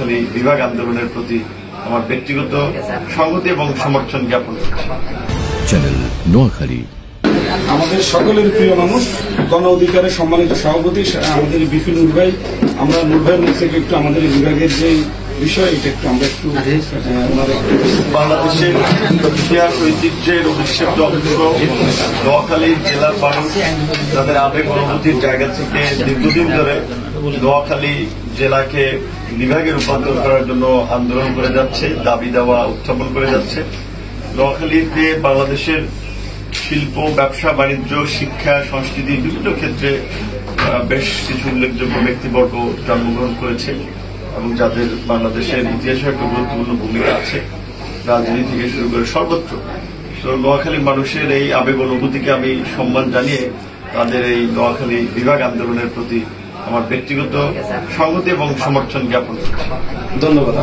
নোয়াখালী বিভাগ আন্দোলনের প্রতি আমার ব্যক্তিগত সংহতি এবং সমর্থন জ্ঞাপন করছি। চ্যানেল নোয়াখালী আমাদের সকলের প্রিয় মানুষ, গণ অধিকারের সম্মানিত সভাপতি আমাদের বিপিন নূর ভাই, আমরা নূর ভাইয়ের মুখ থেকে একটু আমাদের বিভাগের যে বিষয় এটা একটু আমরা একটু বাংলাদেশের ইতিহাস ঐতিহ্যের অভিষিক্ত অংশ নোয়াখালী জেলার মানুষ তাদের আবেগ অনুভূতির জায়গা থেকে দীর্ঘদিন ধরে নোয়াখালী জেলাকে বিভাগে রূপান্তর করার জন্য আন্দোলন করে যাচ্ছে, দাবি দেওয়া উত্থাপন করে যাচ্ছে। নোয়াখালীতে বাংলাদেশের শিল্প, ব্যবসা, বাণিজ্য, শিক্ষা, সংস্কৃতি বিভিন্ন ক্ষেত্রে বেশ কিছু উল্লেখযোগ্য ব্যক্তিবর্গ জন্মগ্রহণ করেছে এবং যাদের বাংলাদেশের ইতিহাসে একটা গুরুত্বপূর্ণ ভূমিকা আছে, রাজনীতি থেকে শুরু করে সর্বত্র। তো নোয়াখালীর মানুষের এই আবেগ অনুভূতিকে আমি সম্মান জানিয়ে তাদের এই নোয়াখালী বিভাগ আন্দোলনের প্রতি আমার ব্যক্তিগত সংহতি এবং সমর্থন জ্ঞাপন করছি। ধন্যবাদ।